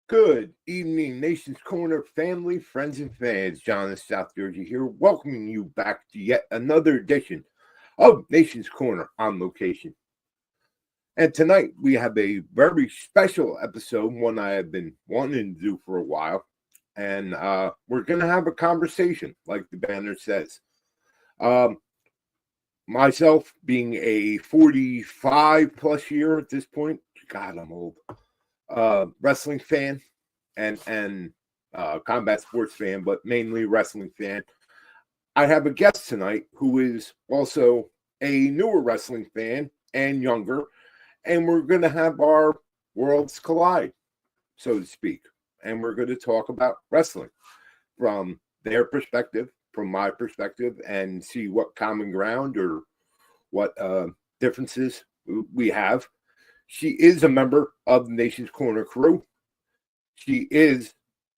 Good evening, Nation's Corner family, friends, and fans. John in South Jersey here, welcoming you back to yet another edition of Nation's Corner on location. And tonight we have a very special episode, one I have been wanting to do for a while. And we're going to have a conversation, like the banner says. Um, myself being a 45 plus year at this point, God, I'm old. Wrestling fan and combat sports fan, but mainly wrestling fan. I have a guest tonight who is also a newer wrestling fan and younger, and we're going to have our worlds collide, so to speak. And we're going to talk about wrestling from their perspective, from my perspective, and see what common ground or what differences we have. She is a member of the Nation's Corner crew. She is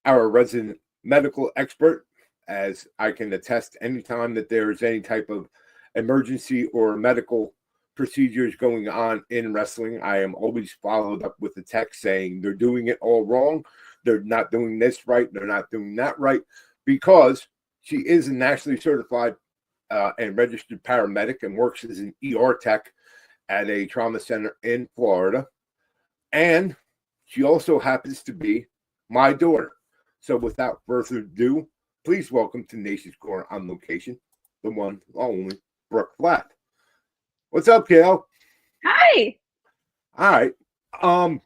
our resident medical expert, as I can attest anytime that there is any type of emergency or medical procedures going on in wrestling. I am always followed up with a text saying they're doing it all wrong. They're not doing this right. They're not doing that right, because she is a nationally certified and registered paramedic and works as an ER tech at a trauma center in Florida. And she also happens to be my daughter. So without further ado, please welcome to Nation's Corner on location, the one, only, Brooke Flat. What's up, Kale? Hi. All right.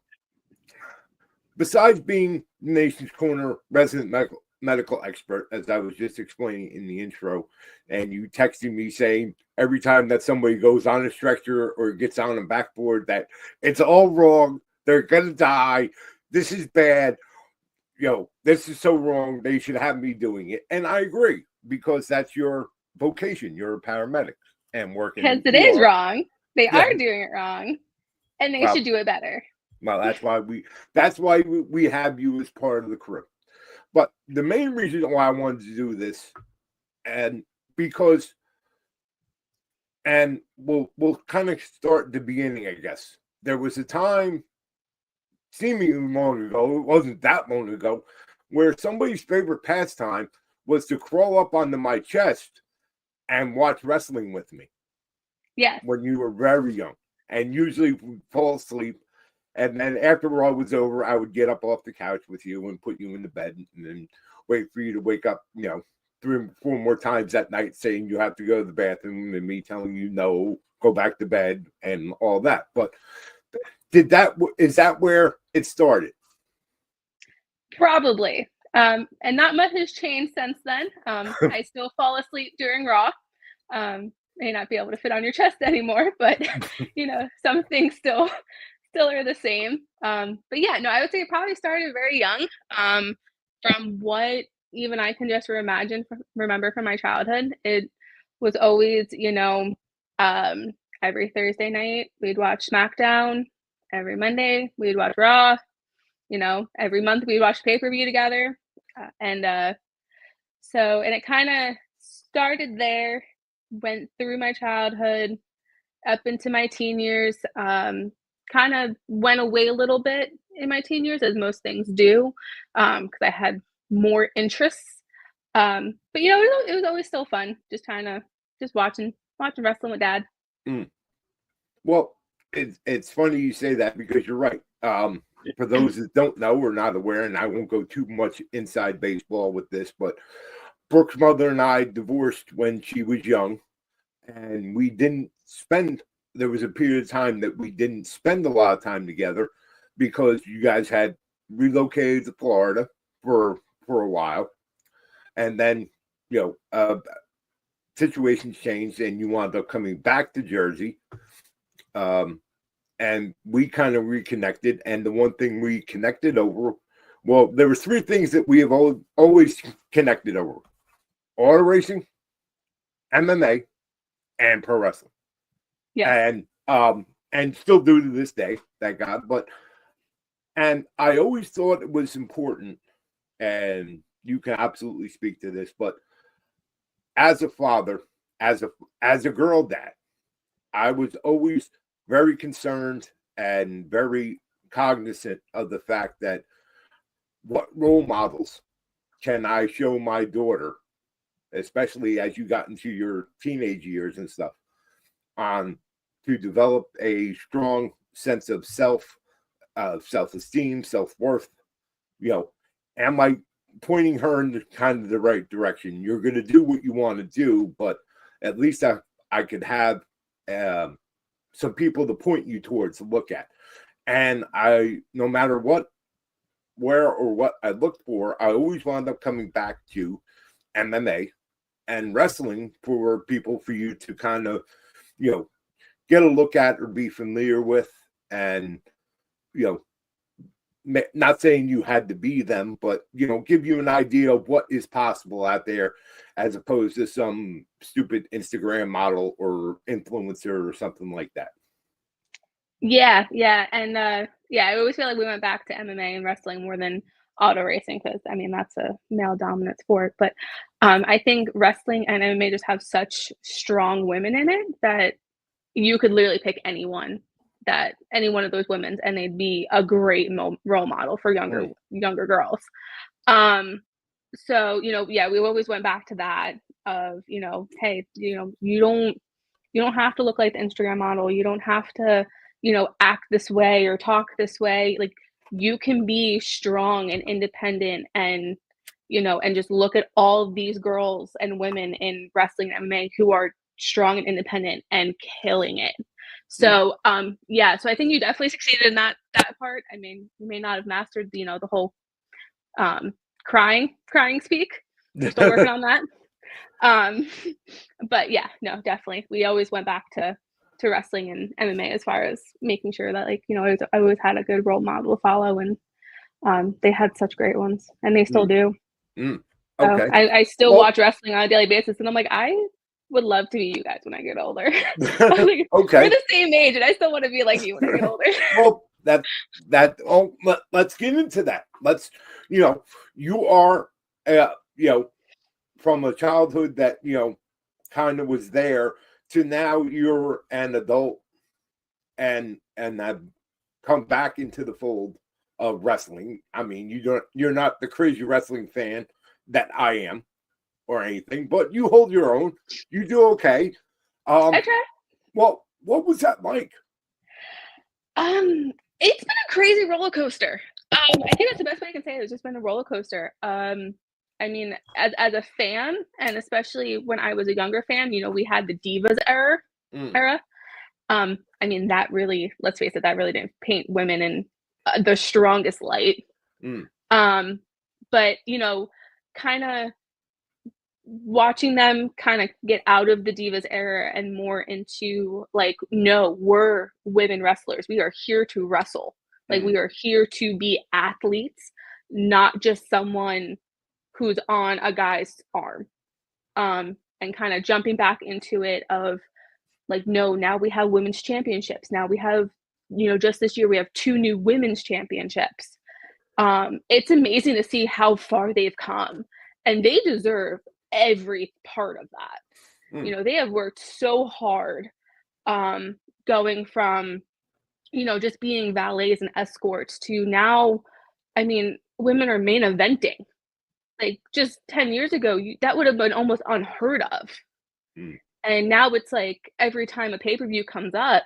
Besides being Nation's Corner resident medical expert, as I was just explaining in the intro, and you texting me saying every time that somebody goes on a stretcher or gets on a backboard that it's all wrong, they're gonna die, this is bad, this is so wrong, they should have me doing it. And I agree, because that's your vocation. You're a paramedic and working Because it is wrong. They are doing it wrong, and they should do it better. Well, that's why we have you as part of the crew. But the main reason why I wanted to do this, and because, and we'll kind of start at the beginning, I guess. There was a time, seemingly long ago, it wasn't that long ago, where somebody's favorite pastime was to crawl up onto my chest and watch wrestling with me. Yes. When you were very young, and usually we'd fall asleep. And then after all was over, I would get up off the couch with you and put you in the bed and then wait for you to wake up, 3 or 4 more times that night saying you have to go to the bathroom, and me telling you no, go back to bed and all that. But is that where it started? Probably. And not much has changed since then. I still fall asleep during Raw. May not be able to fit on your chest anymore, but some things still are the same. But yeah, no, I would say it probably started very young. From what even I can just remember from my childhood, it was always, every Thursday night we'd watch SmackDown. Every Monday we'd watch Raw. Every month we'd watch pay-per-view together. And it kind of started there, went through my childhood up into my teen years. Kind of went away a little bit in my teen years, as most things do, because I had more interests. But it was always still fun, just watching wrestling with Dad. Well, it's funny you say that, because you're right. For those that don't know or not aware, and I won't go too much inside baseball with this, but Brooke's mother and I divorced when she was young, and there was a period of time that we didn't spend a lot of time together, because you guys had relocated to Florida for a while, and then situations changed and you wound up coming back to Jersey, and we kind of reconnected. And the one thing we connected over, well, there were 3 things that we have always connected over: auto racing, MMA, and pro wrestling. Yeah. And still do to this day, thank God. And I always thought it was important, and you can absolutely speak to this, but as a father, as a girl dad, I was always very concerned and very cognizant of the fact that what role models can I show my daughter, especially as you got into your teenage years and stuff, to develop a strong sense of self-esteem, self-worth. Am I pointing her in kind of the right direction? You're going to do what you want to do, but at least I could have some people to point you towards to look at. And no matter where or what I looked for, I always wound up coming back to MMA and wrestling for you to kind of, get a look at or be familiar with. And, not saying you had to be them, but, give you an idea of what is possible out there as opposed to some stupid Instagram model or influencer or something like that. Yeah. And I always feel like we went back to MMA and wrestling more than auto racing because, that's a male dominant sport. But I think wrestling and MMA just have such strong women in it that you could literally pick any one of those women and they'd be a great role model for younger girls. So, we always went back to that of, hey, you don't have to look like the Instagram model. You don't have to, act this way or talk this way. Like, you can be strong and independent and, and just look at all of these girls and women in wrestling and MMA who are strong and independent and killing it. So, so I think you definitely succeeded in that part. You may not have mastered, the whole crying speak. We're still working on that. But yeah, no, definitely. We always went back to wrestling and MMA as far as making sure that, like, I always had a good role model to follow, and they had such great ones, and they still do. Okay. So I still watch wrestling on a daily basis, and I'm like, I would love to be you guys when I get older. Like, okay. We're the same age, and I still want to be like you when I get older. Well, let's get into that. Let's, you are, from a childhood that, kind of was there to now you're an adult and I've come back into the fold of wrestling. You're not the crazy wrestling fan that I am or anything, but you hold your own. You do okay. I try. Well, what was that like? It's been a crazy roller coaster. I think that's the best way I can say it. It's just been a roller coaster. As a fan, and especially when I was a younger fan, we had the Divas era. That really, let's face it, that really didn't paint women in the strongest light. But kind of watching them kind of get out of the Divas era and more into, like, no, we're women wrestlers. We are here to wrestle. Like, we are here to be athletes, not just someone who's on a guy's arm. And kind of jumping back into it of, like, no, now we have women's championships. Now we have, just this year we have 2 new women's championships. It's amazing to see how far they've come, and they deserve every part of that. They have worked so hard, going from, just being valets and escorts to now, women are main eventing. Like, just 10 years ago, that would have been almost unheard of. And now it's like every time a pay-per-view comes up,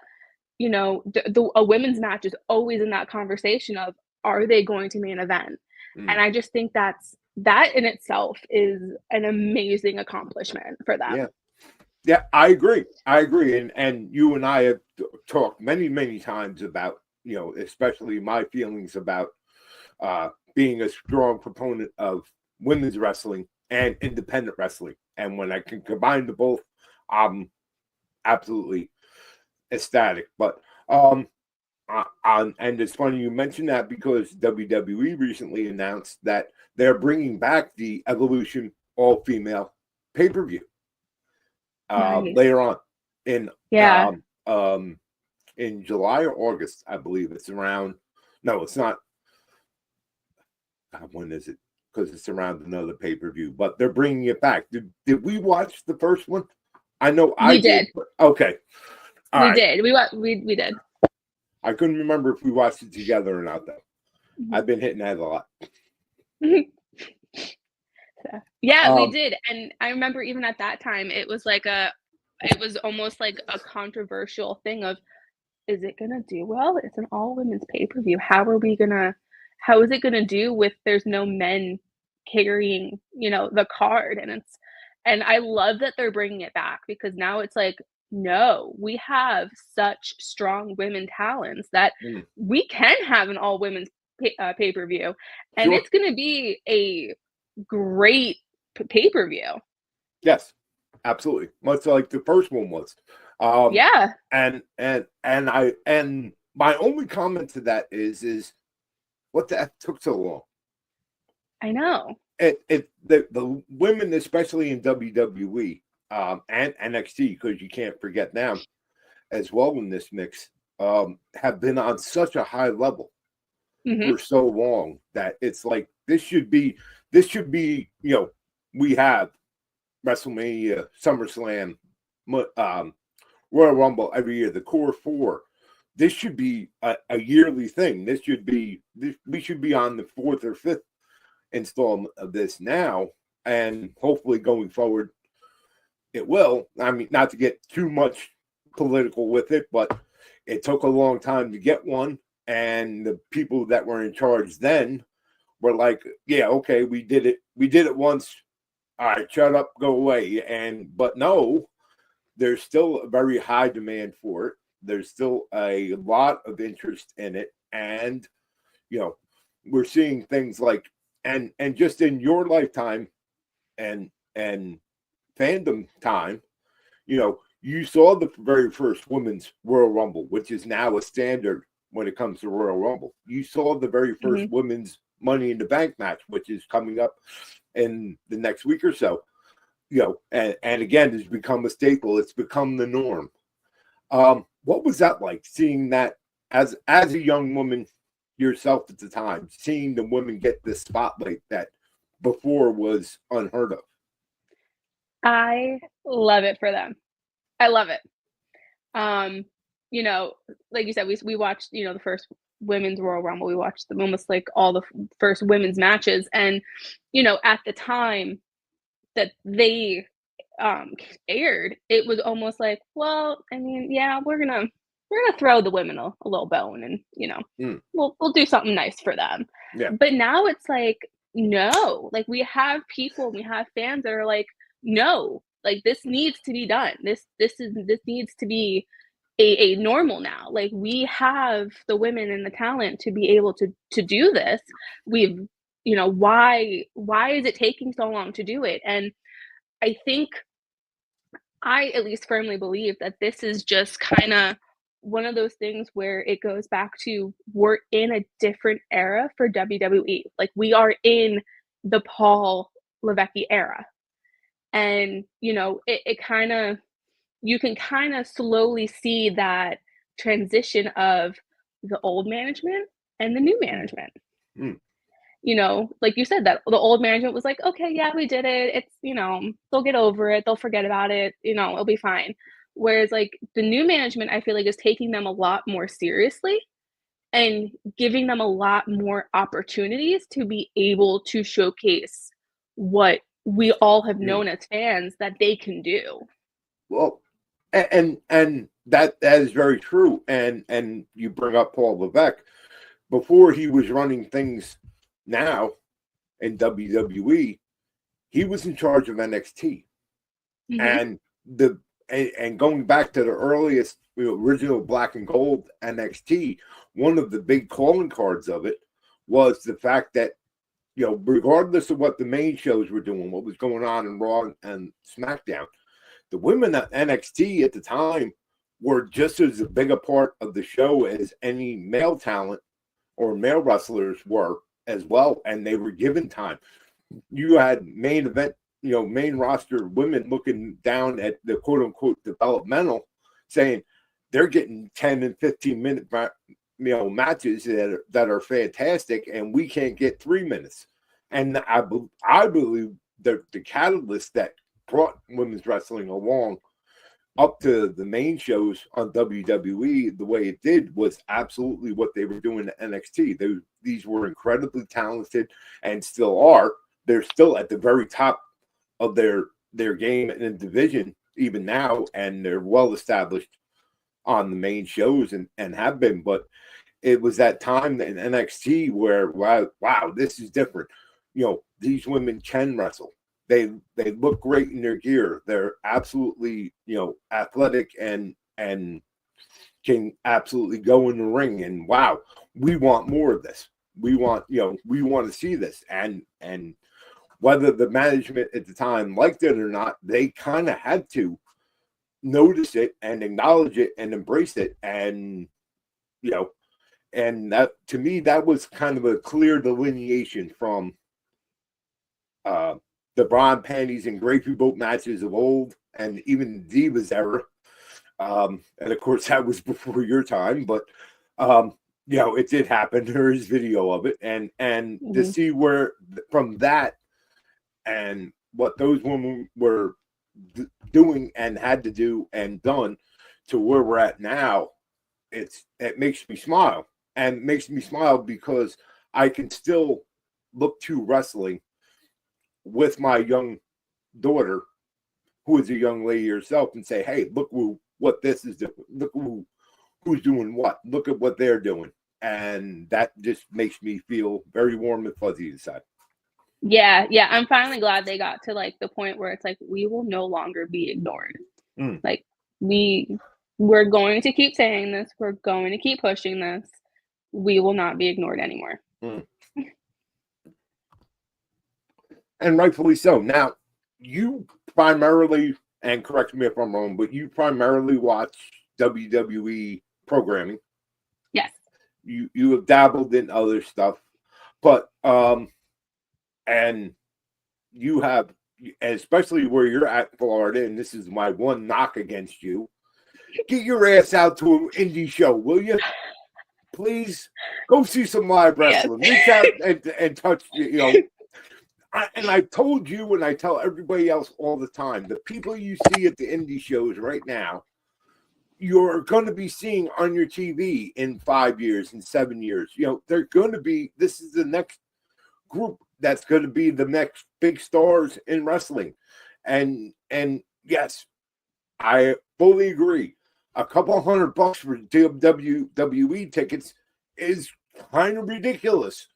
a women's match is always in that conversation of, are they going to main event? And I just think that in itself is an amazing accomplishment for them. Yeah, I agree. And you and I have talked many, many times about, especially my feelings about being a strong proponent of women's wrestling and independent wrestling. And when I can combine the both, I'm absolutely ecstatic. But and it's funny you mentioned that because WWE recently announced that they're bringing back the Evolution all-female pay-per-view later on in July or August, I believe. It's around. No, it's not. When is it? Because it's around another pay-per-view, but they're bringing it back. Did we watch the first one? I know I did. Okay. We did. We did. I couldn't remember if we watched it together or not, though. I've been hitting that a lot. So, yeah, we Um, did, and I remember even at that time, it was almost like a controversial thing of, is it gonna do well? It's an all women's pay-per-view. How is it gonna do with there's no men carrying, the card? And I love that they're bringing it back because now it's like, no, we have such strong women talents that mm, we can have an all women's pay-per-view, and sure. it's gonna be a great pay-per-view. Yes, absolutely. Much like the first one was. Um, Yeah, and my only comment to that is what the F took so long? I know. The women, especially in WWE, and NXT, because you can't forget them as well in this mix, have been on such a high level Mhm, for so long that it's like this should be we have WrestleMania, SummerSlam, Royal Rumble every year, the core four. This should be a yearly thing. We should be on the fourth or fifth installment of this now, and hopefully going forward, it will. I mean, not to get too much political with it, but it took a long time to get one, and the people that were in charge then were like, "Yeah, okay, we did it. We did it once. All right, shut up, go away." But no, there's still a very high demand for it. There's still a lot of interest in it, and you know, we're seeing things like and just in your lifetime and fandom time, you saw the very first women's Royal Rumble, which is now a standard when it comes to Royal Rumble. You saw the very first mhm. women's Money in the Bank match, which is coming up in the next week or so. And again, it's become a staple. It's become the norm. What was that like seeing that as a young woman yourself at the time, seeing the women get this spotlight that before was unheard of? I love it for them. I love it. Um, you know, like you said, we watched, the first women's Royal Rumble. We watched the almost like all the first women's matches, and at the time that they aired, it was almost like, well, I mean, yeah, we're gonna throw the women a little bone, and Mm, we'll do something nice for them. yeah. But now it's like, no, like we have people, we have fans that are like, no, like this needs to be done. This needs to be a normal now. Like we have the women and the talent to be able to do this. We've why is it taking so long to do it? And I think I at least firmly believe that this is just kind of one of those things where it goes back to we're in a different era for WWE. Like we are in the Paul Levesque era. And it kind of you can kind of slowly see that transition of the old management and the new management. Mm, Like you said, that the old management was like, okay, yeah, we did it. It's, they'll get over it. They'll forget about it. It'll be fine. Whereas like the new management, I feel like is taking them a lot more seriously and giving them a lot more opportunities to be able to showcase what we all have mm. known as fans that they can do. Well, and that is very true. And you bring up Paul Levesque. Before he was running things now in WWE, he was in charge of NXT. Hmm. And going back to the earliest original black and gold NXT, one of the big calling cards of it was the fact that regardless of what the main shows were doing, what was going on in Raw and SmackDown, the women at NXT at the time were just as big a part of the show as any male talent or male wrestlers were as well, and they were given time. You had main event, main roster women looking down at the quote unquote developmental, saying they're getting 10 and 15-minute matches that are fantastic, and we can't get 3 minutes. And I believe the catalyst that brought women's wrestling along up to the main shows on WWE the way it did was absolutely what they were doing at NXT. These were incredibly talented and still are. They're still at the very top of their game in the division even now, and they're well established on the main shows and have been. But it was that time in NXT where wow, this is different. These women can wrestle. They look great in their gear. They're absolutely athletic and can absolutely go in the ring. And wow, we want more of this. We want to see this. And whether the management at the time liked it or not, they kind of had to notice it and acknowledge it and embrace it. And and that, to me, that was kind of a clear delineation from the bra panties and gravy boat matches of old, and even the Divas era. And of course, that was before your time, but it did happen. There is video of it, and to see where from that and what those women were doing and had to do and done to where we're at now, it makes me smile. And it makes me smile because I can still look to wrestling with my young daughter, who is a young lady herself, and say, hey, look what this is doing. Look who's doing what. Look at what they're doing. And that just makes me feel very warm and fuzzy inside. Yeah. I'm finally glad they got to like the point where it's like, we will no longer be ignored. Like we're going to keep saying this. We're going to keep pushing this. We will not be ignored anymore. And rightfully so. Now, you primarily, and correct me if I'm wrong, but you primarily watch WWE programming. Yes. You have dabbled in other stuff, but and you have, especially where you're at, Florida, and this is my one knock against you, get your ass out to an indie show, will you? Please go see some live wrestling. Reach out and touch, and I told you, and I tell everybody else all the time, the people you see at the indie shows right now, you're going to be seeing on your TV in 5 years, in 7 years. They're going to be, this is the next group that's going to be the next big stars in wrestling. And yes, I fully agree. A couple $100 for WWE tickets is kind of ridiculous.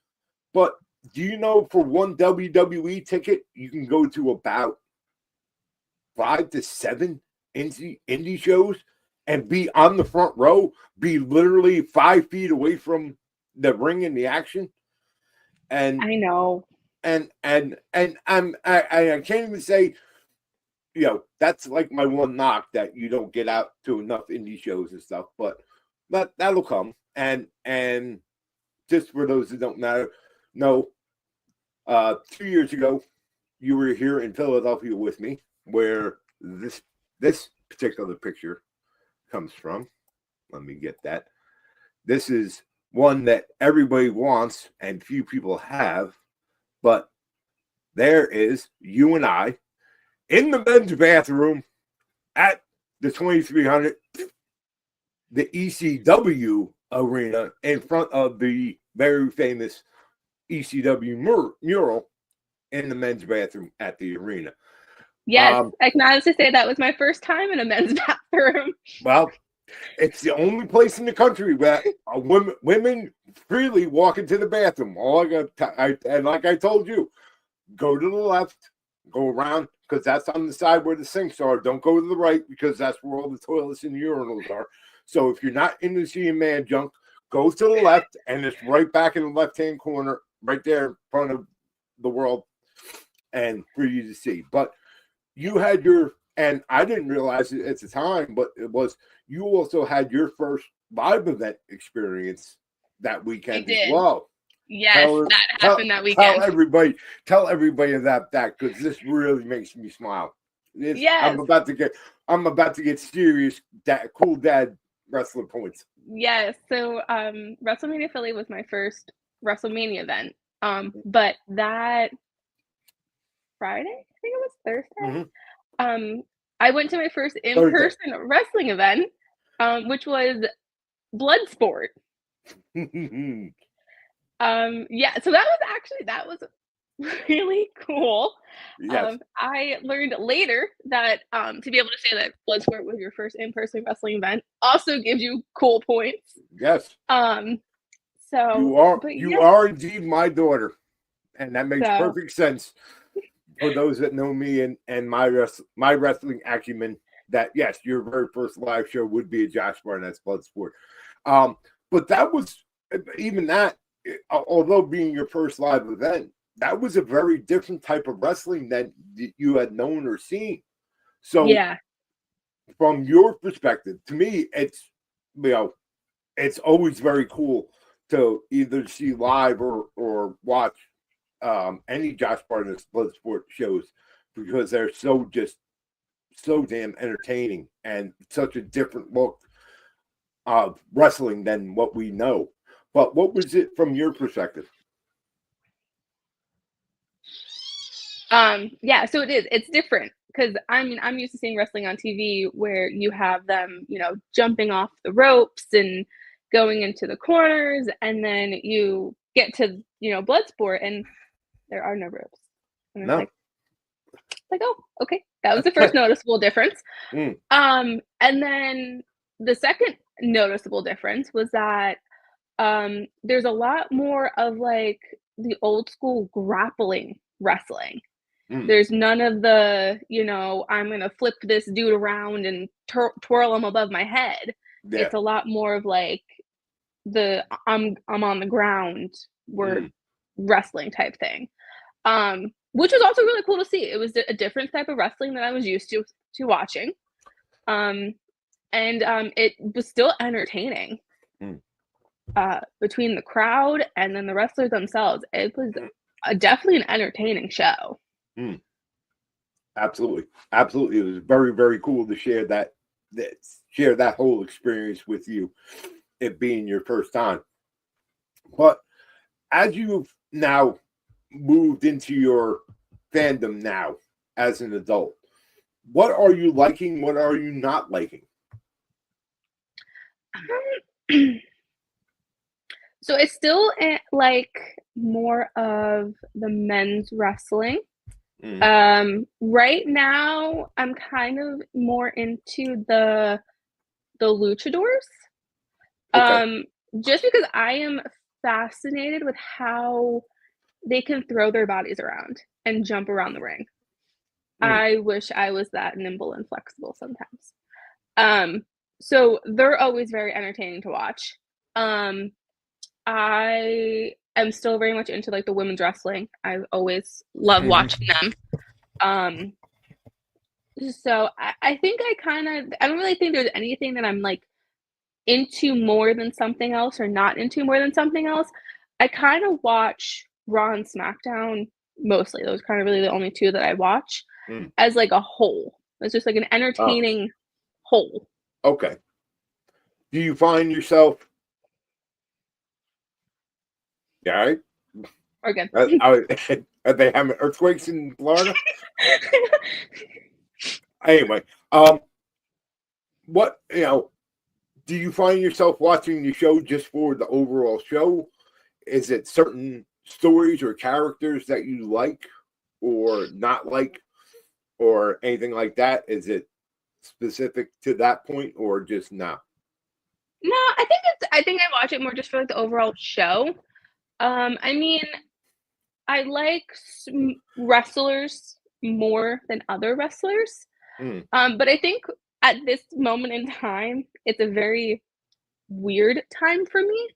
But do you know, for one WWE ticket, you can go to about 5 to 7 indie shows and be on the front row, be literally 5 feet away from the ring and the action? And I know. And I can't even say, that's like my one knock, that you don't get out to enough indie shows and stuff, but that'll come. And just for those that don't know, 2 years ago, you were here in Philadelphia with me, where this particular picture comes from. Let me get that. This is one that everybody wants and few people have, but there is you and I in the men's bathroom at the 2300, the ECW arena, in front of the very famous ECW mural in the men's bathroom at the arena. Yes, I can honestly say that was my first time in a men's bathroom. Well, it's the only place in the country where women freely walk into the bathroom. And like I told you, go to the left, go around, because that's on the side where the sinks are. Don't go to the right, because that's where all the toilets and urinals are. So if you're not into seeing man junk, go to the left, and it's right back in the left-hand corner, right there in front of the world, and for you to see. But you had your, and I didn't realize it at the time, but it was, you also had your first live event experience that weekend as well. Yes, that happened that weekend. Tell everybody about that, because this really makes me smile. Yes. I'm about to get serious. Cool dad wrestling points. Yes. So WrestleMania Philly was my first WrestleMania event. But that Friday, I think it was Thursday. I went to my first in-person wrestling event, which was Bloodsport. Yeah, so that was really cool. Yes. I learned later that to be able to say that Bloodsport was your first in-person wrestling event also gives you cool points. Yes. So, but You yeah, are indeed my daughter, and that makes so perfect sense for those that know me and my wrestling acumen. That yes, your very first live show would be a Josh Barnett's Bloodsport. But that was even that, although being your first live event, that was a very different type of wrestling that you had known or seen. So, yeah, from your perspective, to me, it's it's always very cool to either see live or watch any Josh Barnett's Bloodsport shows because they're so damn entertaining and such a different look of wrestling than what we know. But what was it from your perspective? yeah, so it's different because I mean I'm used to seeing wrestling on TV where you have them, jumping off the ropes and going into the corners, and then you get to Bloodsport and there are no ropes, and it's No. like, oh, okay, that was the first noticeable difference. Mm. And then the second noticeable difference was that there's a lot more of like the old school grappling wrestling. Mm. There's none of the, I'm going to flip this dude around and twirl him above my head. Yeah. It's a lot more of like I'm on the ground, we're wrestling type thing. Which was also really cool to see. It was a different type of wrestling that I was used to watching. And it was still entertaining. Between the crowd and then the wrestlers themselves, it was definitely an entertaining show. Absolutely. It was very, very cool to share that whole experience with you, it being your first time. But as you've now moved into your fandom now as an adult, what are you liking? What are you not liking? So it's still like more of the men's wrestling. Right now I'm kind of more into the luchadors. Okay. Just because I am fascinated with how they can throw their bodies around and jump around the ring. I wish I was that nimble and flexible sometimes. So they're always very entertaining to watch. I am still very much into like the women's wrestling. I always love watching them. So I think I don't really think there's anything that I'm like into more than something else or not into more than something else. I kind of watch Raw and SmackDown mostly. Those kind of really the only two that I watch as like a whole. It's just like an entertaining whole. Okay. Do you find yourself? Yeah. Right? Or good. Are they having earthquakes in Florida? Anyway, what do you find yourself watching the show just for the overall show? Is it certain stories or characters that you like or not like or anything like that? Is it specific to that point or just not? No, I think I watch it more just for like the overall show. I mean, I like wrestlers more than other wrestlers. But I think at this moment in time, it's a very weird time for me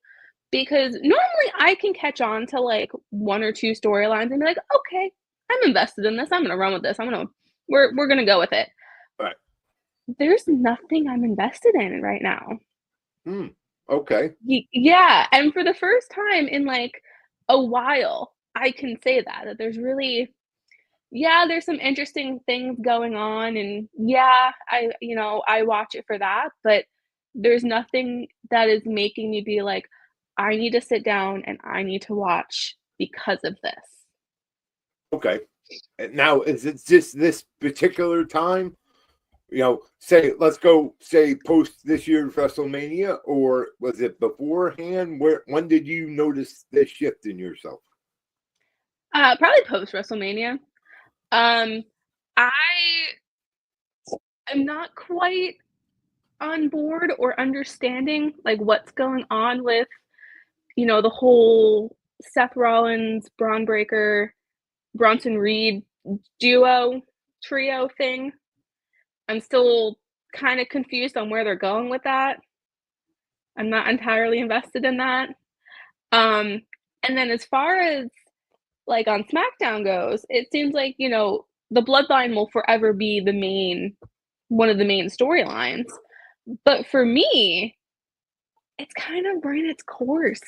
because normally I can catch on to like one or two storylines and be like, okay, I'm invested in this. I'm gonna run with this. We're gonna go with it. Right. There's nothing I'm invested in right now. Okay. Yeah, and for the first time in like a while, I can say that there's really there's some interesting things going on, and I watch it for that, but there's nothing that is making me be like, I need to sit down and I need to watch because of this. Okay. Now, is it just this particular time, let's go say post this year's WrestleMania, or was it beforehand? When did you notice this shift in yourself? Probably post WrestleMania. I am not quite on board or understanding like what's going on with, the whole Seth Rollins, Braun Breaker, Bronson Reed trio thing. I'm still kind of confused on where they're going with that. I'm not entirely invested in that. And then as far as like on SmackDown goes, it seems like, the Bloodline will forever be one of the main storylines. But for me, it's kind of run its course.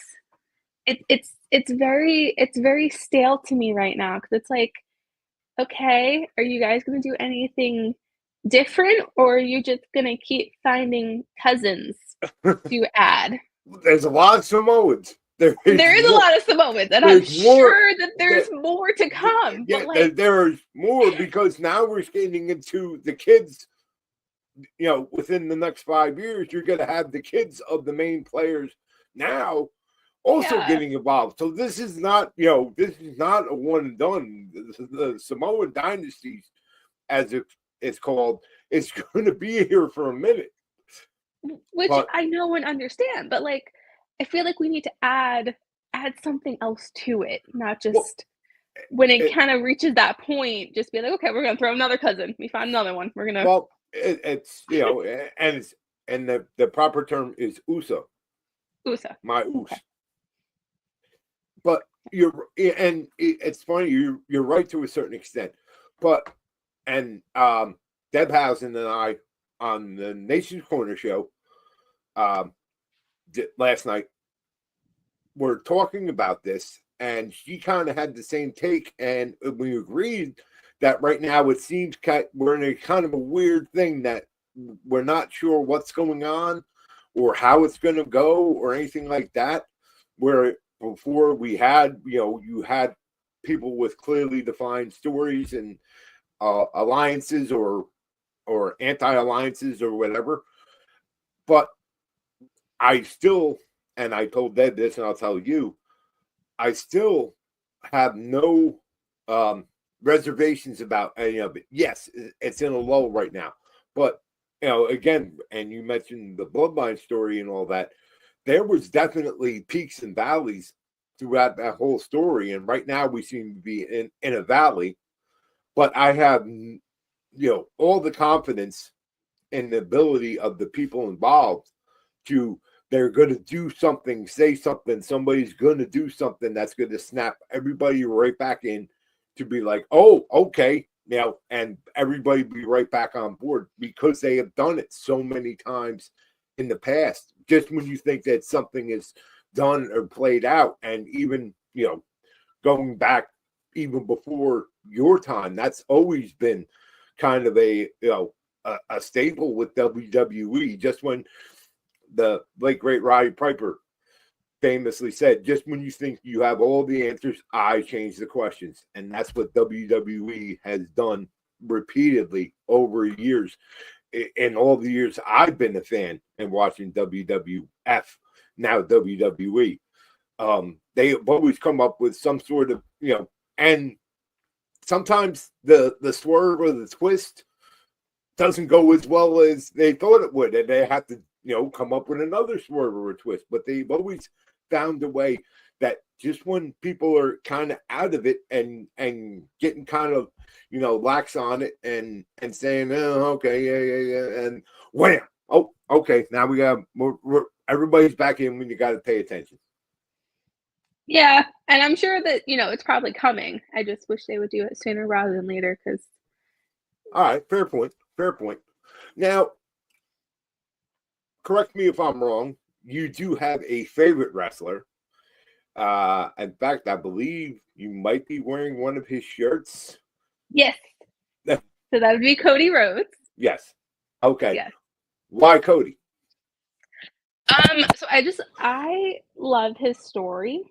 It's very stale to me right now because it's like, okay, are you guys gonna do anything different, or are you just gonna keep finding cousins to add? There's a lot of Samoans. There is a lot of Samoans, and I'm sure that there's more to come. Yeah, but there's more because now we're getting into the kids. Within the next 5 years, you're going to have the kids of the main players now also getting involved. So this is not, this is not a one and done. The Samoan dynasties, as it's called, is going to be here for a minute. Which I know and understand, but like, I feel like we need to add something else to it, not just when it kind of reaches that point, just be like, okay, we're gonna throw another cousin. We found another one. We're gonna. Well, it's and the proper term is Uso. Uso. My Us. Okay. But it's funny. You're right to a certain extent, but Deb Housen and I on the Nation's Corner show last night were talking about this, and she kind of had the same take, and we agreed that right now it seems we're in a kind of a weird thing that we're not sure what's going on or how it's going to go or anything like that. Where before we had, you had people with clearly defined stories and alliances or anti-alliances or whatever. But I still, and I told Deb this, and I'll tell you, I still have no reservations about any of it. Yes, it's in a lull right now, but again, and you mentioned the Bloodline story and all that. There was definitely peaks and valleys throughout that whole story, and right now we seem to be in a valley. But I have, all the confidence in the ability of the people involved to. They're going to do something, say something. Somebody's going to do something that's going to snap everybody right back in to be like, oh, okay, and everybody be right back on board because they have done it so many times in the past. Just when you think that something is done or played out, and even, going back even before your time, that's always been kind of a staple with WWE. Just when the late great Roddy Piper famously said, just when you think you have all the answers, I change the questions. And that's what WWE has done repeatedly over years. In all the years I've been a fan and watching WWF, now WWE, they've always come up with some sort of, and sometimes the swerve or the twist doesn't go as well as they thought it would, and they have to come up with another swerve or a twist. But they've always found a way that just when people are kind of out of it and getting kind of, lax on it and saying, oh, okay, yeah, and wham, oh, okay, now we got everybody's back in when you got to pay attention. Yeah, and I'm sure that, it's probably coming. I just wish they would do it sooner rather than later because. All right, fair point. Now, correct me if I'm wrong. You do have a favorite wrestler. In fact, I believe you might be wearing one of his shirts. Yes. So that would be Cody Rhodes. Yes. Okay. Yes. Why Cody? So I love his story.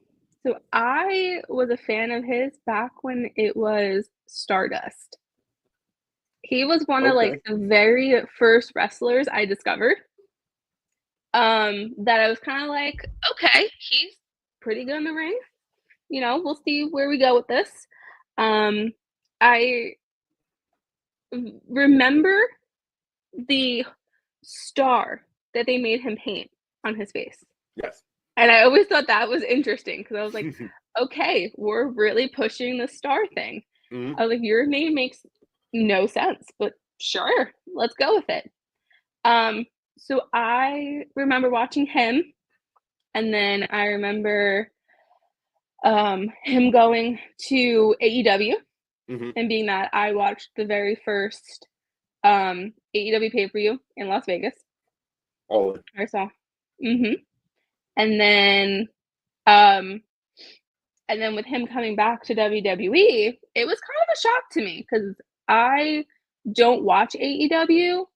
So I was a fan of his back when it was Stardust. He was one of, Okay. like, the very first wrestlers I discovered, that I was kinda like, "Okay, he's pretty good in the ring, we'll see where we go with this." I remember the star that they made him paint on his face, Yes. and I always thought that was interesting because I was like, "Okay, we're really pushing the star thing." Mhm. I was like, "Your name makes no sense, but sure, let's go with it." Um, so I remember watching him, and then I remember, him going to AEW, Mhm. and being that I watched the very first, AEW pay-per-view in Las Vegas. All in. I saw mhm, and then, um and then with him coming back to WWE, it was kind of a shock to me because I don't watch AEW,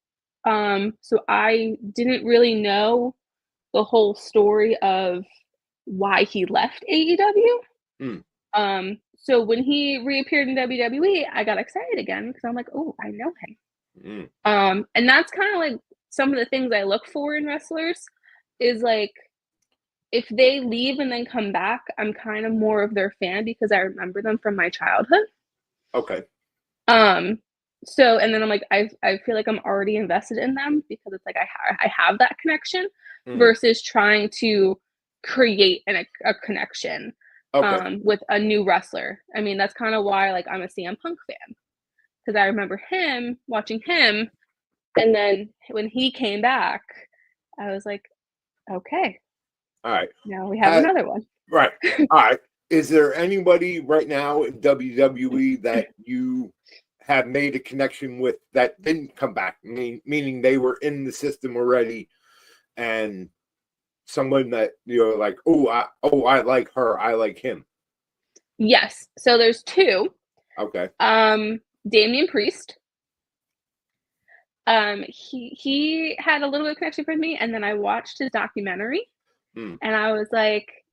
so I didn't really know the whole story of why he left AEW. Mm. So when he reappeared in WWE, I got excited again because I'm like, "Oh, I know him." Mm. And that's kinda like some of the things I look for in wrestlers is, like, if they leave and then come back, I'm kind of more of their fan because I remember them from my childhood. Okay. Um, so and then I'm like, I feel like I'm already invested in them because it's like I have that connection Mhm. versus trying to create a connection, Okay. with a new wrestler. I mean, that's kinda why, like, I'm a CM Punk fan because I remember him watching him, and then when he came back, I was like, "Okay, All right. now we have Ha another one." Right. All right. Is there anybody right now in WWE that you have made a connection with that didn't come back? Meaning they were in the system already, and someone that you're like, I like her, I like him. Yes. So there's 2. Okay. Damian Priest. He had a little bit of connection with me, and then I watched his documentary, Mm. and I was like,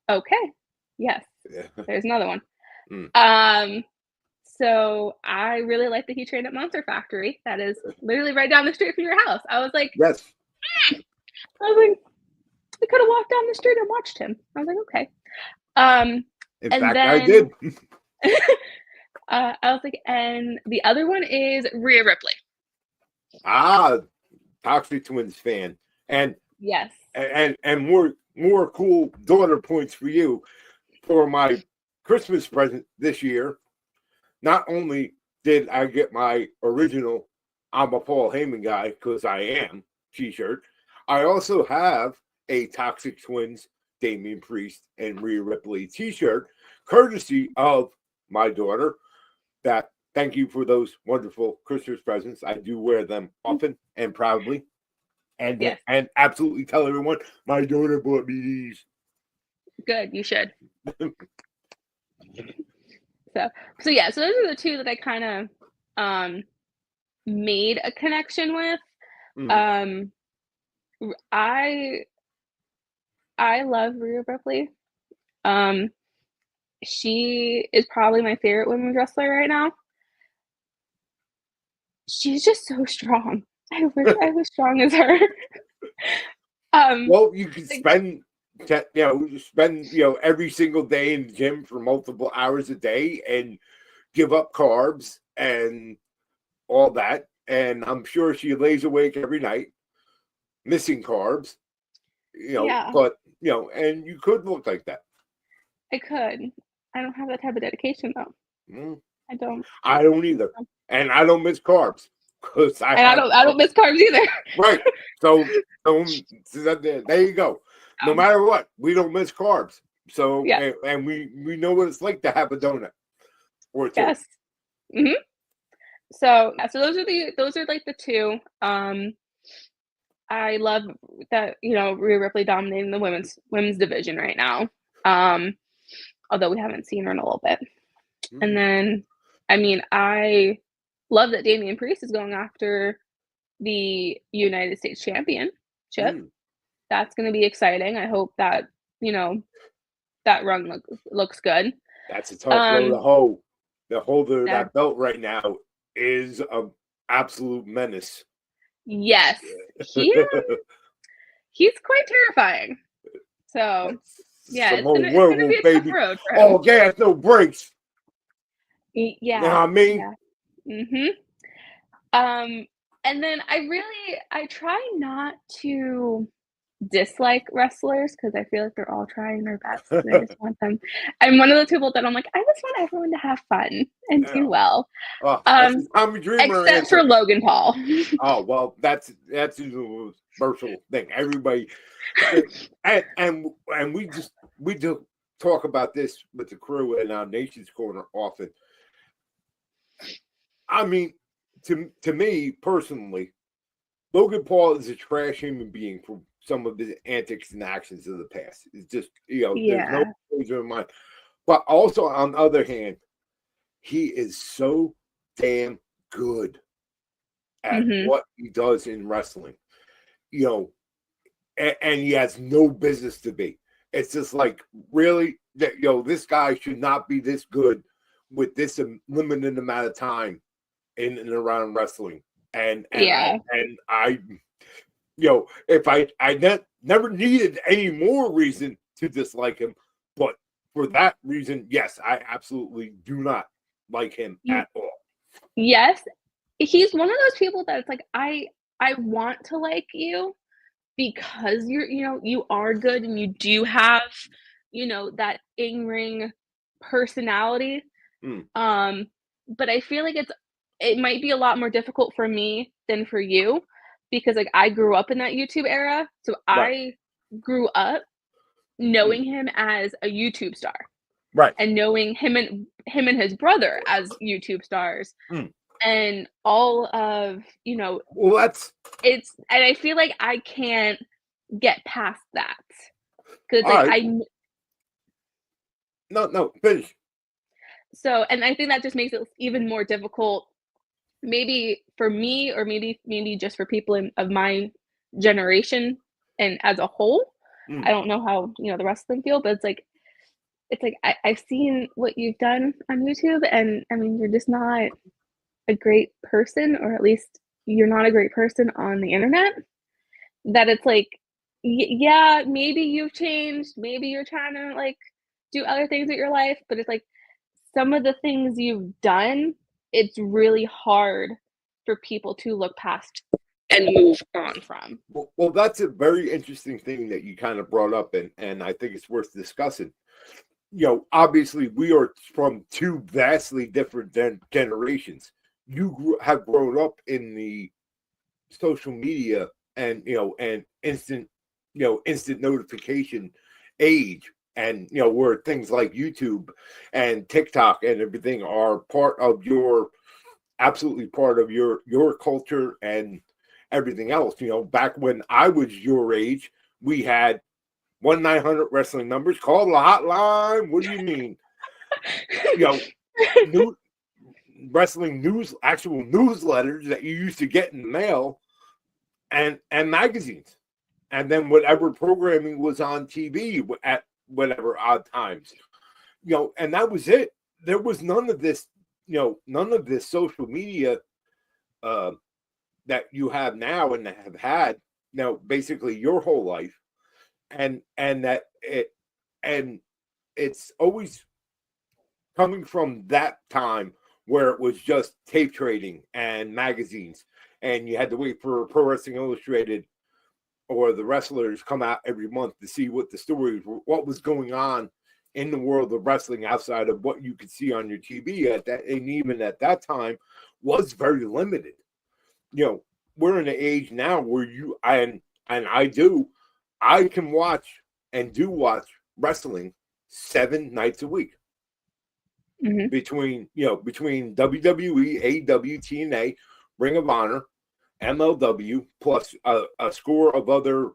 "Okay, yes, Yeah. there's another one." Mm. Um, so I really like that he trained at Monster Factory. That is literally right down the street from your house. Yes. I was like, we could have walked down the street and watched him. I was like, okay. Um, In and fact, I then did. I was like, and the other one is Rhea Ripley. Ah, Toxic Twins fan, and Yes. and more cool daughter points for you for my Christmas present this year. Not only did I get my original "I'm a Paul Heyman guy" because I am T-shirt, I also have a Toxic Twins Damian Priest and Rhea Ripley T-shirt, courtesy of my daughter. That thank you for those wonderful Christmas presents. I do wear them often and proudly, Yes. and absolutely tell everyone my daughter bought me these. Good. You should. So yeah. So those are the 2 that I kind of um made a connection with. Mm. Um, I I love Rhea Ripley. Um, she is probably my favorite women's wrestler right now. She's just so strong. I wish I was strong as her. Um, Well, you could like, spend every single day in the gym for multiple hours a day and give up carbs and all that. And I'm sure she lays awake every night missing carbs, yeah, but and you could look like that. I could. I don't have that type of dedication though. Mm, I don't. I don't either. And I don't miss carbs because I And have I don't miss carbs either. right. So there you go. No Um, matter what, we don't miss carbs. So yeah, and we know what it's like to have a donut or two. yes. Hmm. So yeah, so those are like the 2. I love that, Rhea Ripley dominating the women's division right now. Um, although we haven't seen her in a little bit. And Mm, then, I mean, I love that Damian Priest is going after the United States Championship. mm. That's going to be exciting. I hope that, you know, that run looks good. That's a tough road to Um, hoe. The holder of that that belt right now is a absolute menace. Yes, he's quite terrifying. So yeah, Some old it's gonna be werewolf, a tough baby. road for him. All gas, no brakes. Yeah. You know what I mean? Yeah. And then I try not to dislike wrestlers because I feel like they're all trying their best and I just want them. I'm one of those people that I'm like, I just want everyone to have fun and do well. That's a Tommy Dreamer Except answer. for Logan Paul. Oh well, that's a universal thing. Everybody, and we do talk about this with the crew in our Nation's Corner often. I mean, to me personally, Logan Paul is a trash human being for some of his antics and actions of the past. It's just, there's no question in mind. But also, on the other hand, he is so damn good at what he does in wrestling, and he has no business to be. It's just like, really, that this guy should not be this good with this limited amount of time in and around wrestling. And I if I never needed any more reason to dislike him, but for that reason, yes, I absolutely do not like him at all. Yes, he's one of those people that it's like I want to like you because you are good and you do have that in-ring personality. But I feel like it might be a lot more difficult for me than for you because like I grew up in that YouTube era, so I grew up knowing him as a YouTube star, right, and knowing him and his brother as YouTube stars, and all of well, that's it's, and I feel like I can't get past that because like right. No, finish. So, and I think that just makes it even more difficult, maybe for me, or maybe just for people of my generation and as a whole. I don't know how the rest of them feel, but it's like I've seen what you've done on YouTube, and I mean, you're just not a great person, or at least you're not a great person on the internet. That it's like, yeah, maybe you've changed, maybe you're trying to like do other things with your life, but it's like some of the things you've done, it's really hard for people to look past and move on from. Well, that's a very interesting thing that you kind of brought up, and I think it's worth discussing. Obviously, we are from two vastly different generations. You have grown up in the social media and and instant notification age, and where things like YouTube and TikTok and everything are absolutely part of your culture and everything else. Back when I was your age, we had 1-900 wrestling numbers. Call the hotline. What do you mean? New wrestling news, actual newsletters that you used to get in the mail, and magazines, and then whatever programming was on TV at whatever odd times, and that was it. There was none of this, none of this social media that you have now and have had basically your whole life, and it's always coming from that time where it was just tape trading and magazines, and you had to wait for Pro Wrestling Illustrated or the wrestlers come out every month to see what the stories were, what was going on in the world of wrestling outside of what you could see on your TV at that, and even at that time was very limited. We're in an age now where I can watch and do watch wrestling 7 nights a week. Between WWE, AEW, TNA, Ring of Honor, MLW, plus a score of other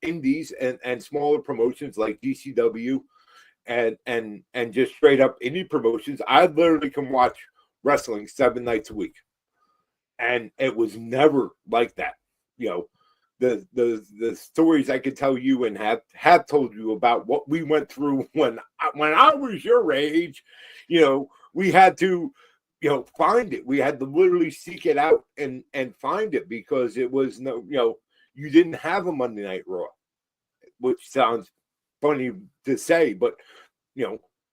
indies and smaller promotions like GCW and just straight up indie promotions. I literally can watch wrestling 7 nights a week, and it was never like that. The stories I could tell you and have told you about what we went through when I was your age. We had to find it. We had to literally seek it out and find it, because it was you didn't have a Monday Night Raw, which sounds funny to say, but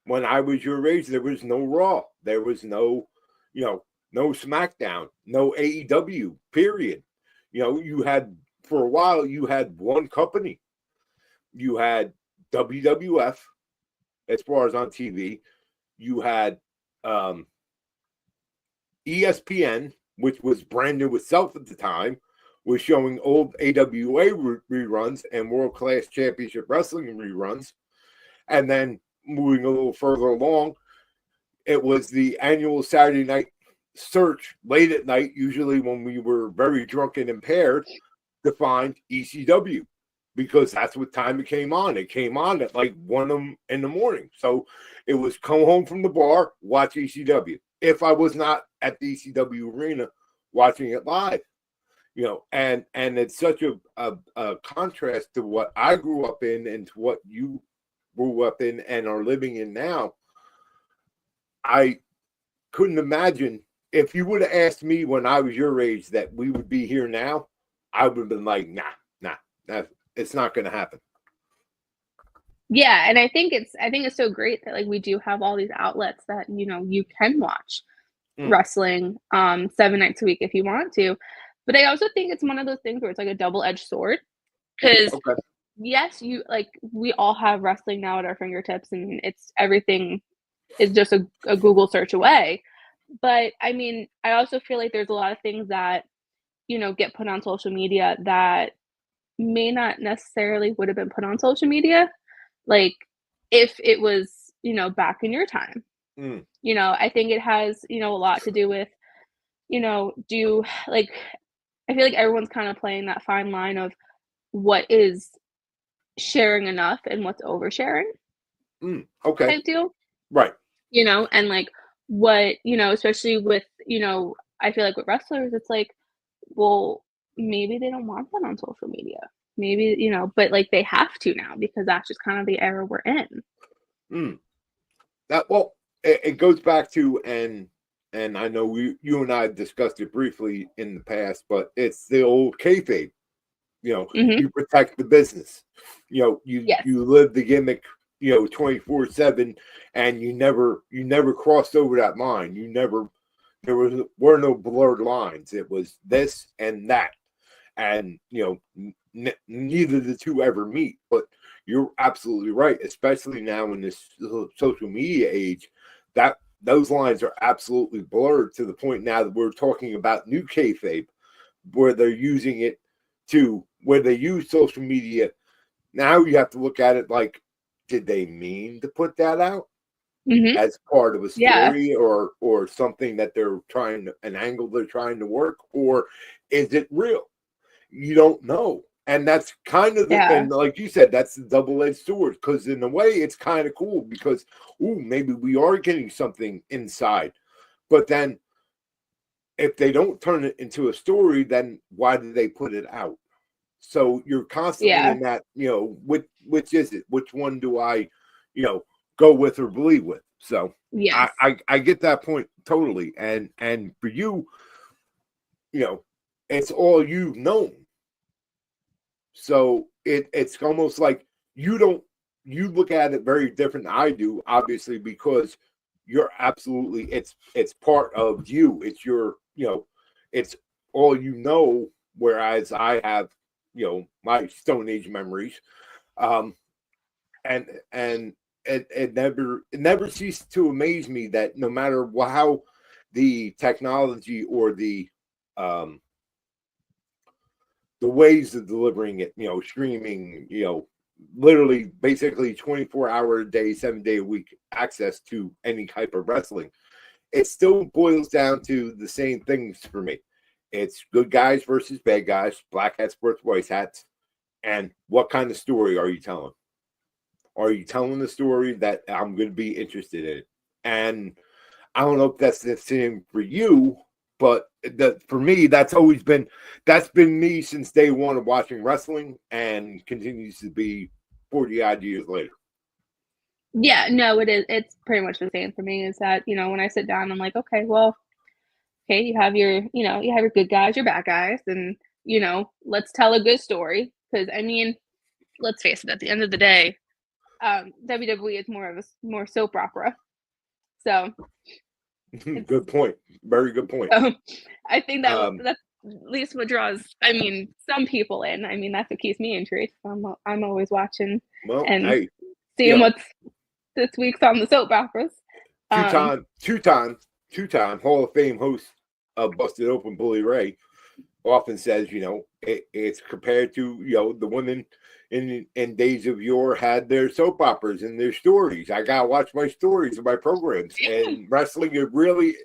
when I was your age, there was no Raw, there was no no SmackDown, no AEW, period. You had, for a while, you had one company. You had WWF as far as on TV. You had ESPN, which was brand new itself at the time, was showing old AWA reruns and World Class Championship Wrestling reruns. And then moving a little further along, it was the annual Saturday night search late at night, usually when we were very drunk and impaired, to find ECW, because that's what time it came on. It came on at like 1 in the morning. So it was come home from the bar, watch ECW. If I was not at the ECW arena watching it live, and it's such a contrast to what I grew up in and to what you grew up in and are living in now. I couldn't imagine, if you would have asked me when I was your age that we would be here now, I would have been like, nah, it's not going to happen. Yeah, and I think it's so great that, like, we do have all these outlets that you can watch wrestling 7 nights a week if you want to. But I also think it's one of those things where it's like a double-edged sword, because yes, we all have wrestling now at our fingertips, and everything is just a Google search away. But I mean, I also feel like there's a lot of things that get put on social media that may not necessarily would have been put on social media, like if it was back in your time. I think it has a lot to do with I feel like everyone's kind of playing that fine line of what is sharing enough and what's oversharing. Okay. Type deal. Right. And like what, especially with, I feel like with wrestlers, it's like, well, maybe they don't want that on social media. Maybe, but like they have to now, because that's just kind of the era we're in. It goes back to, and I know you and I discussed it briefly in the past, but it's the old kayfabe. You protect the business. You live the gimmick, 24/7, and you never crossed over that line. There were no blurred lines. It was this and that, and neither the two ever meet. But you're absolutely right, especially now in this social media age, that those lines are absolutely blurred, to the point now that we're talking about new kayfabe, where they're using it where they use social media. Now you have to look at it like, did they mean to put that out as part of a story, or something that they're an angle they're trying to work, or is it real? You don't know. And that's kind of and like you said, that's the double-edged sword, because in a way it's kind of cool, because maybe we are getting something inside. But then if they don't turn it into a story, then why did they put it out? So you're constantly in that, which is it? Which one do I, go with or believe with? So I get that point totally. And for you, it's all you've known. So it's almost like you look at it very different than I do, obviously, because you're absolutely, it's part of you. It's your, it's all whereas I have, my Stone Age memories. And it never ceased to amaze me that no matter how the technology or the ways of delivering it, streaming, literally basically 24-hour a day, 7-day a week access to any type of wrestling, it still boils down to the same things for me. It's good guys versus bad guys, black hats versus white hats, and what kind of story are you telling? Are you telling the story that I'm going to be interested in? And I don't know if that's the same for you, but for me, that's been me since day one of watching wrestling, and continues to be 40 odd years later. Yeah, no, it is. It's pretty much the same for me. Is that, you know, when I sit down, I'm like, okay, well, okay, you have your, you know, you have your good guys, your bad guys, and you know, let's tell a good story. Because I mean, let's face it, at the end of the day, WWE is more of a more soap opera. So it's Good point. Very good point. so I think Um, that's at least what draws. I mean, some people in. I mean, that's what keeps me intrigued. I'm always watching well, and hey, you seeing know, what's this week's on the soap operas. two Um, time, two time, two time Hall of Fame host of Busted Open, Bully Ray, often says, you know, it's compared to, you know, the women in days of yore had their soap operas and their stories. I gotta watch my stories and my programs. And wrestling, it really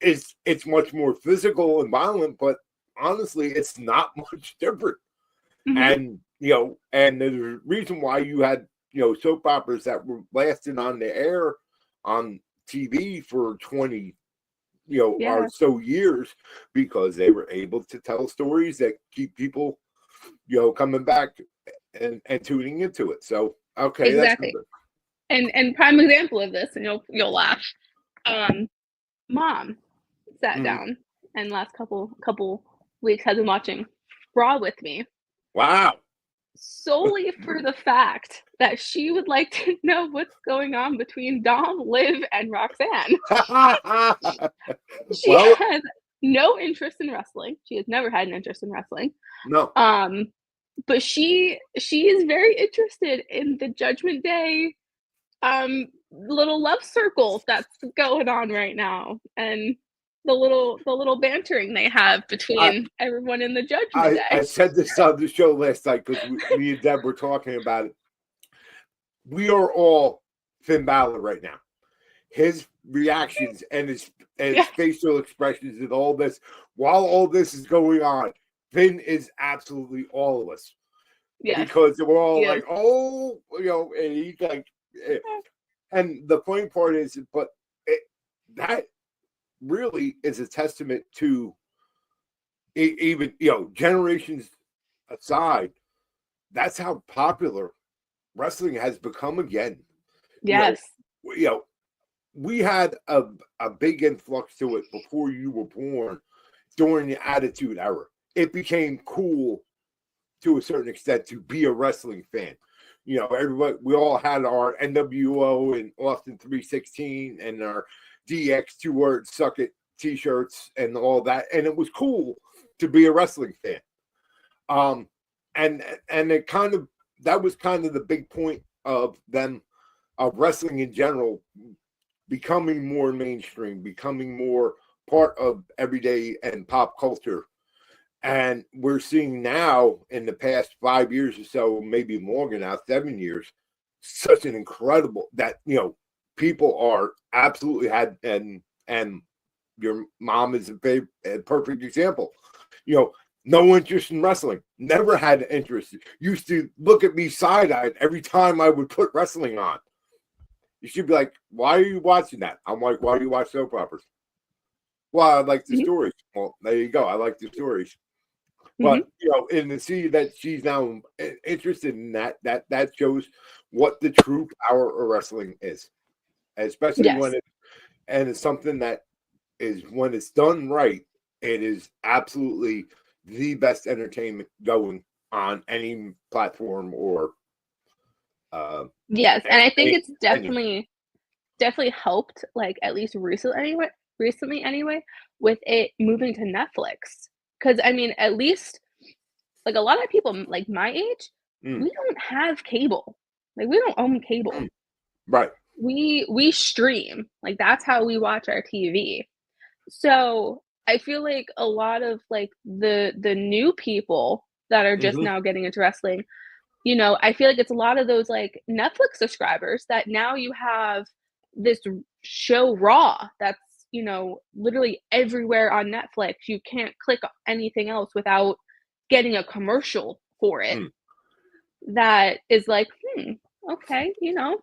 is. It's much more physical and violent, but honestly, it's not much different. mhm. And you know, and the reason why you had, you know, soap operas that were lasting on the air on TV for 20, you know, or Yeah, so years, because they were able to tell stories that keep people, you know, coming back and tuning into it. So okay, that's exactly. And prime example of this, and you'll laugh. Um, Mom sat mm, down and last couple weeks has been watching Raw with me wow. solely for the fact that she would like to know what's going on between Dom, Liv, and Roxanne. She Well, has no interest in wrestling. She has never had an interest in wrestling. no, Um, but she is very interested in the Judgment Day little love circle that's going on right now, and the little bantering they have I, between everyone in the Judgment I Day. said this on the show last night because me and Deb were talking about it. We are all Finn Balor right now. His reactions and his Yeah. facial expressions and all this, while all this is going on, Finn is absolutely all of us, Yes. because we're all Yes. like, oh, you know, and he's like, and the funny part is, but that really is a testament to, even, you know, generations aside, that's how popular wrestling has become again. You know, Yes. you know, we had a big influx to it before you were born, during the Attitude Era. It became cool to a certain extent to be a wrestling fan. You know, everybody, we all had our NWO and Austin 316 and our DX two word suck it t-shirts and all that. And it was cool to be a wrestling fan. Um, and it kind of, that was kind of the big point of them, of wrestling in general, becoming more mainstream, becoming more part of everyday and pop culture. And we're seeing now, in the past 5 years or so, maybe longer now, 7 years, such an incredible, that, you know, people are absolutely had, and your mom is a perfect example. You know, no interest in wrestling, never had an interest. Used to look at me side-eyed every time I would put wrestling on. You should be like, why are you watching that? I'm like, why do you watch soap operas? Well, I like the Mhm. stories. Well, there you go. I like the stories. Mhm. But, you know, and to see that she's now interested in that shows what the true power of wrestling is, especially when Yes. it, and it's something that is, when it's done right, it is absolutely the best entertainment going on any platform or uh, Yes. And I think any it's venue. definitely helped, like, at least recently anyway, with it moving to Netflix. Because I mean, at least, like, a lot of people, like, my age, Mm, we don't have cable. Like, we don't own cable. mm, right. We stream. Like, that's how we watch our TV. So, I feel like a lot of, like, the new people that are just Hmm. now getting into wrestling, you know, I feel like it's a lot of those, like, Netflix subscribers that now you have this show Raw that's, you know, literally everywhere on Netflix. You can't click anything else without getting a commercial for it Mm, that is like, "Hmm, okay, you know,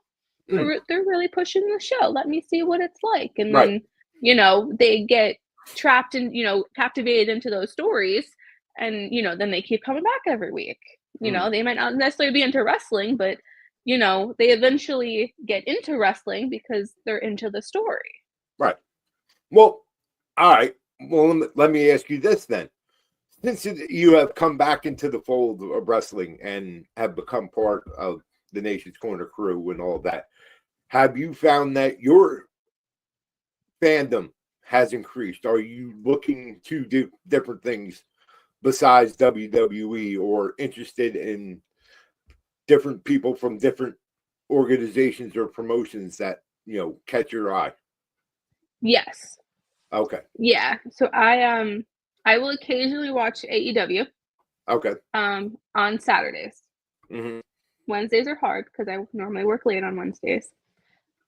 mm, they're really pushing the show. Let me see what it's like." And right. then, you know, they get trapped in, you know, captivated into those stories, and, you know, then they keep coming back every week. You Mm, know, they might not necessarily be into wrestling, but you know, they eventually get into wrestling because they're into the story. Right. Well, all right. Well, let me ask you this then. Since you have come back into the fold of wrestling and have become part of the Nation's Corner crew and all that, have you found that your fandom has increased? Are you looking to do different things besides WWE, or interested in different people from different organizations or promotions that, catch your eye? Yes. Okay. Yeah. So I will occasionally watch AEW Okay. on Saturdays. Mm-hmm. Wednesdays are hard because I normally work late on Wednesdays.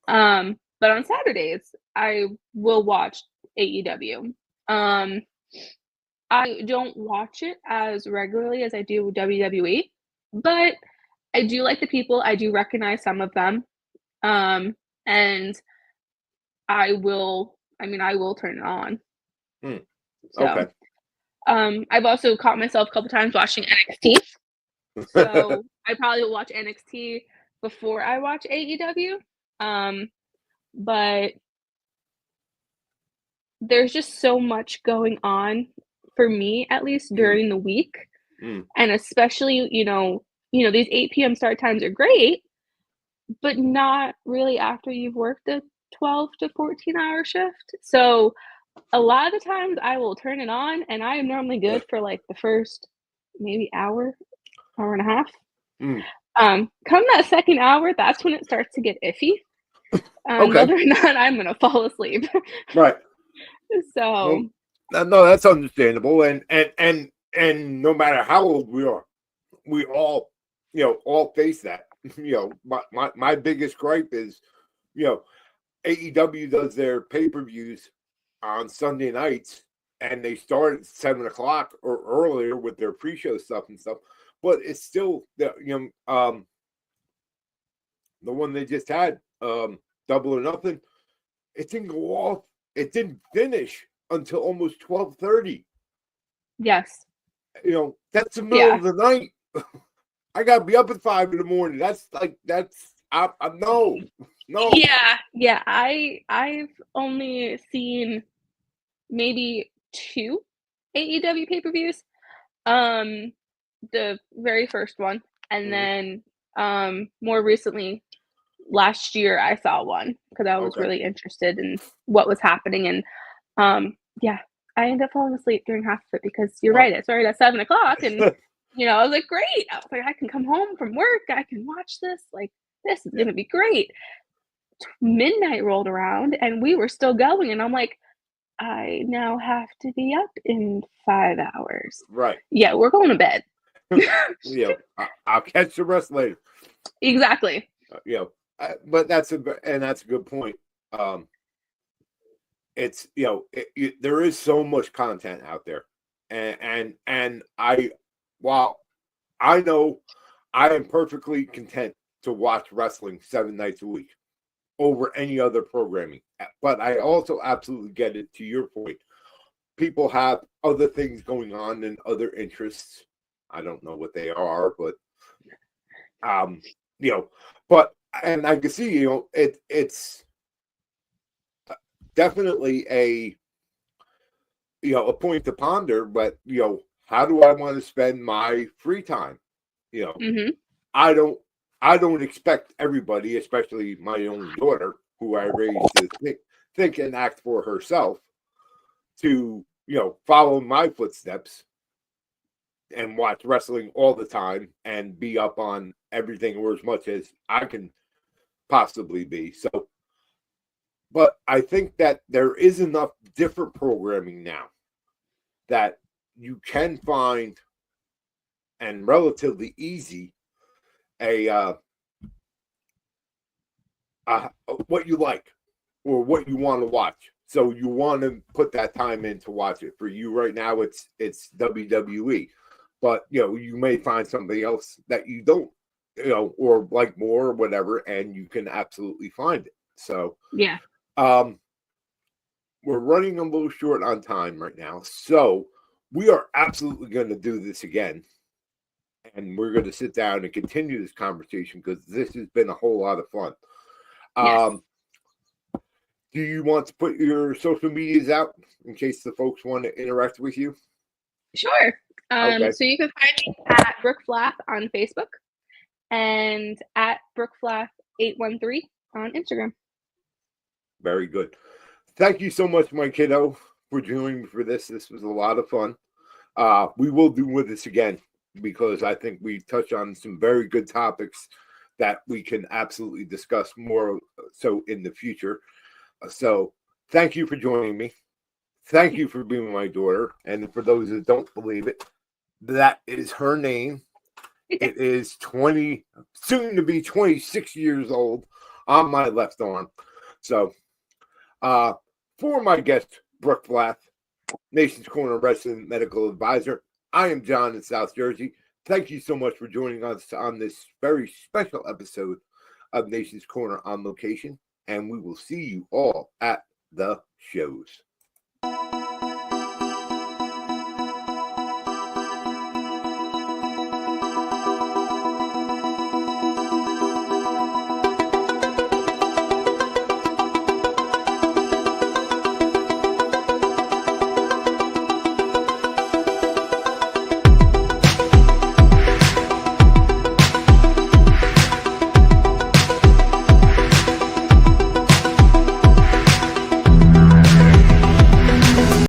But on Saturdays I will watch AEW. I don't watch it as regularly as I do WWE, but I do like the people. I do recognize some of them. And I will turn it on. Okay. So, I've also caught myself a couple times watching NXT. So I probably will watch NXT before I watch AEW. But there's just so much going on for me, at least during the week. And especially, these 8 p.m. start times are great, but not really after you've worked a 12 to 14-hour shift. So a lot of the times I will turn it on and I am normally good for like the first maybe hour and a half. Come that second hour, that's when it starts to get iffy. Okay. Whether or not I'm gonna fall asleep. Right. So well, no, that's understandable. And no matter how old we are, we all face that. My biggest gripe is, AEW does their pay-per-views on Sunday nights, and they start at 7:00 or earlier with their pre-show stuff and stuff. But it's still the one they just had, Double or Nothing. It didn't go off. It didn't finish until almost 12:30. yes. That's the middle of the night. I gotta be up at 5 a.m. That's I no. Yeah. I've only seen maybe 2 AEW pay-per-views. The very first one, and then more recently, last year I saw one because I was really interested in what was happening, and yeah, I ended up falling asleep during half of it because you're right. It started at 7:00, and I was like, great. I was like, I can come home from work. I can watch this. Like, this is gonna be great. Midnight rolled around, and we were still going, and I'm like, I now have to be up in 5 hours. Right. Yeah, we're going to bed. I'll catch the rest later. Exactly. But that's a good point. It's there is so much content out there, and while I know I am perfectly content to watch wrestling 7 nights a week over any other programming, but I also absolutely get it. To your point, people have other things going on and other interests. I don't know what they are, but and I can see, it's definitely a point to ponder. But how do I want to spend my free time? I don't expect everybody, especially my own daughter, who I raised to think and act for herself, to follow my footsteps and watch wrestling all the time and be up on everything, or as much as I can possibly be. So, but I think that there is enough different programming now that you can find, and relatively easy, what you like or what you want to watch. So you want to put that time in to watch it. For you right now, it's WWE. But you may find something else that you don't, or like more or whatever, and you can absolutely find it. So yeah, we're running a little short on time right now, so we are absolutely going to do this again. and we're going to sit down and continue this conversation because this has been a whole lot of fun. Yes. Do you want to put your social medias out in case the folks want to interact with you? Sure. Okay. So you can find me at Brooke Flath on Facebook and at Brooke Flath 813 on Instagram. Very good. Thank you so much, my kiddo, for joining me for this. This was a lot of fun. We will do with this again because I think we touched on some very good topics that we can absolutely discuss more so in the future. So thank you for joining me. Thank you for being my daughter. And for those that don't believe it, that is her name. It is 20, soon to be 26 years old on my left arm. So for my guest, Brooke Flath, Nation's Corner resident medical advisor, I am John in South Jersey. Thank you so much for joining us on this very special episode of Nation's Corner on Location. And we will see you all at